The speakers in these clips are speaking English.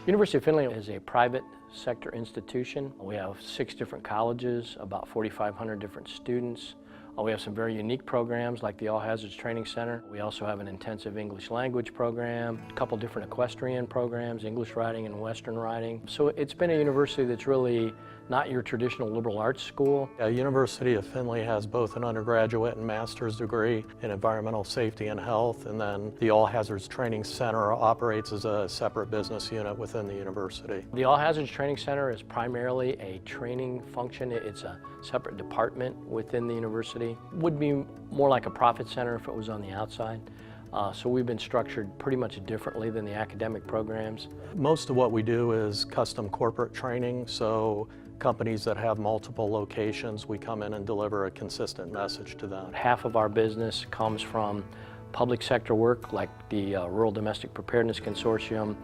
University of Findlay is a private sector institution. We have 6 different colleges, about 4,500 different students. We have some very unique programs like the All Hazards Training Center. We also have an intensive English language program, a couple different equestrian programs, English riding and Western riding. So it's been a university that's really not your traditional liberal arts school. University of Findlay has both an undergraduate and master's degree in environmental safety and health, and then the All Hazards Training Center operates as a separate business unit within the university. The All Hazards Training Center is primarily a training function. It's a separate department within the university. Would be more like a profit center if it was on the outside. So we've been structured pretty much differently than the academic programs. Most of what we do is custom corporate training, so companies that have multiple locations, we come in and deliver a consistent message to them. Half of our business comes from public sector work like the Rural Domestic Preparedness Consortium,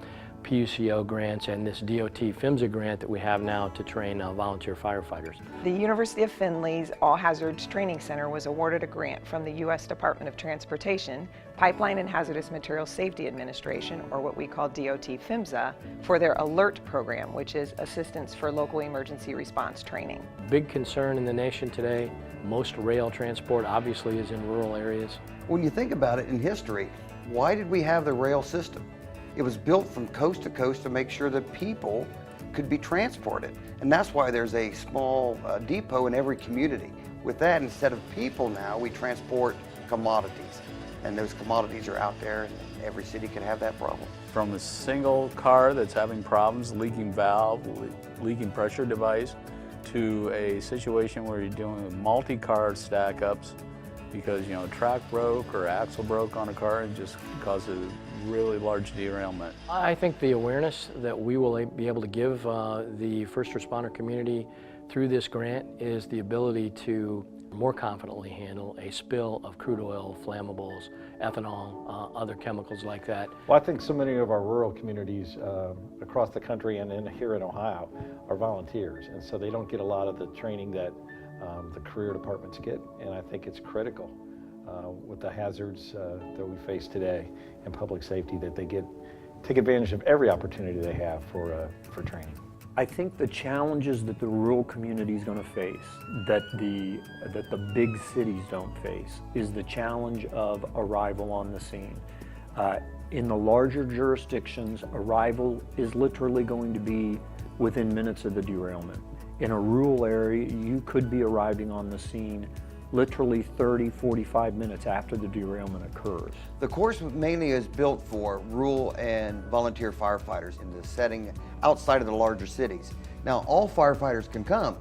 PUCO grants, and this DOT PHMSA grant that we have now to train volunteer firefighters. The University of Findlay's All Hazards Training Center was awarded a grant from the U.S. Department of Transportation, Pipeline and Hazardous Materials Safety Administration, or what we call DOT PHMSA, for their ALERT program, which is Assistance for Local Emergency Response Training. Big concern in the nation today, most rail transport obviously is in rural areas. When you think about it in history, why did we have the rail system? It was built from coast to coast to make sure that people could be transported. And that's why there's a small depot in every community. With that, instead of people now, we transport commodities. And those commodities are out there, and every city can have that problem. From a single car that's having problems, leaking valve, leaking pressure device, to a situation where you're dealing with multi-car stack-ups because, you know, a track broke or axle broke on a car and just causes really large derailment. I think the awareness that we will be able to give the first responder community through this grant is the ability to more confidently handle a spill of crude oil, flammables, ethanol, other chemicals like that. Well, I think so many of our rural communities across the country and here in Ohio are volunteers, and so they don't get a lot of the training that the career departments get, and I think it's critical with the hazards that we face today in public safety that they take advantage of every opportunity they have for training. I think the challenges that the rural community is going to face, that the big cities don't face, is the challenge of arrival on the scene. In the larger jurisdictions, arrival is literally going to be within minutes of the derailment. In a rural area, you could be arriving on the scene literally 30, 45 minutes after the derailment occurs. The course mainly is built for rural and volunteer firefighters in the setting outside of the larger cities. Now, all firefighters can come,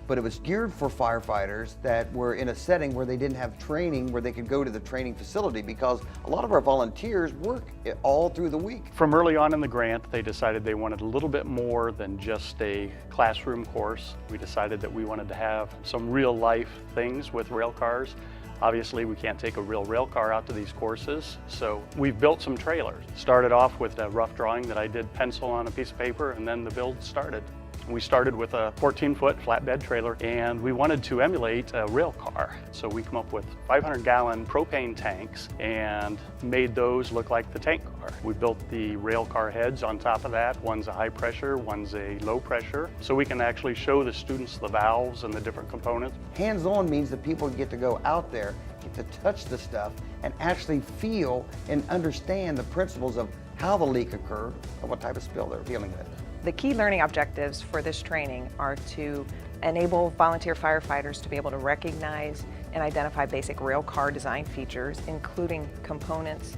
but it was geared for firefighters that were in a setting where they didn't have training, where they could go to the training facility, because a lot of our volunteers work all through the week. From early on in the grant, they decided they wanted a little bit more than just a classroom course. We decided that we wanted to have some real life things with rail cars. Obviously, we can't take a real rail car out to these courses, so we've built some trailers. Started off with a rough drawing that I did pencil on a piece of paper, and then the build started. We started with a 14-foot flatbed trailer, and we wanted to emulate a rail car. So we come up with 500-gallon propane tanks and made those look like the tank car. We built the rail car heads on top of that. One's a high pressure, one's a low pressure, so we can actually show the students the valves and the different components. Hands-on means that people get to go out there, get to touch the stuff, and actually feel and understand the principles of how the leak occurred and what type of spill they're dealing with. The key learning objectives for this training are to enable volunteer firefighters to be able to recognize and identify basic rail car design features, including components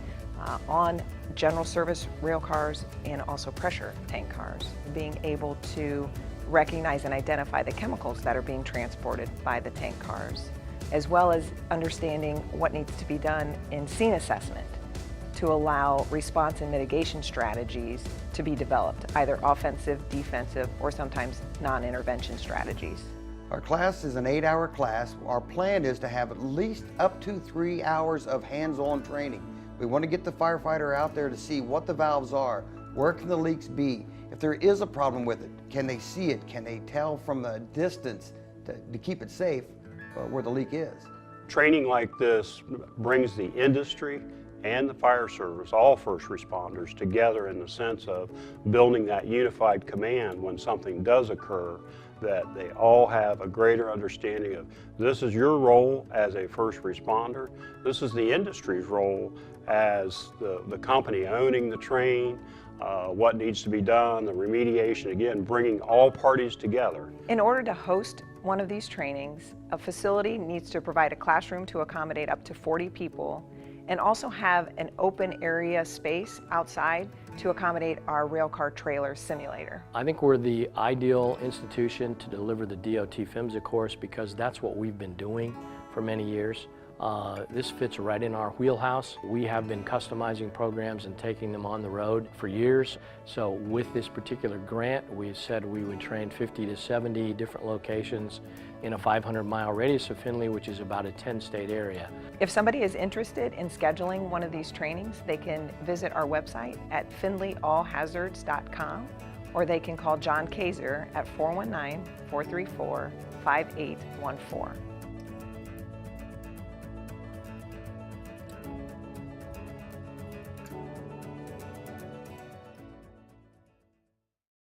on general service rail cars and also pressure tank cars. Being able to recognize and identify the chemicals that are being transported by the tank cars, as well as understanding what needs to be done in scene assessment to allow response and mitigation strategies to be developed, either offensive, defensive, or sometimes non-intervention strategies. Our class is an 8-hour class. Our plan is to have at least up to 3 hours of hands-on training. We want to get the firefighter out there to see what the valves are, where can the leaks be, if there is a problem with it, can they see it, can they tell from a distance to keep it safe where the leak is. Training like this brings the industry and the fire service, all first responders, together in the sense of building that unified command when something does occur, that they all have a greater understanding of this is your role as a first responder, this is the industry's role as the company owning the train, what needs to be done, the remediation, again, bringing all parties together. In order to host one of these trainings, a facility needs to provide a classroom to accommodate up to 40 people and also have an open area space outside to accommodate our railcar trailer simulator. I think we're the ideal institution to deliver the DOT PHMSA course because that's what we've been doing for many years. This fits right in our wheelhouse. We have been customizing programs and taking them on the road for years. So with this particular grant, we said we would train 50 to 70 different locations in a 500-mile radius of Findlay, which is about a 10-state area. If somebody is interested in scheduling one of these trainings, they can visit our website at findlayallhazards.com, or they can call John Kaiser at 419-434-5814.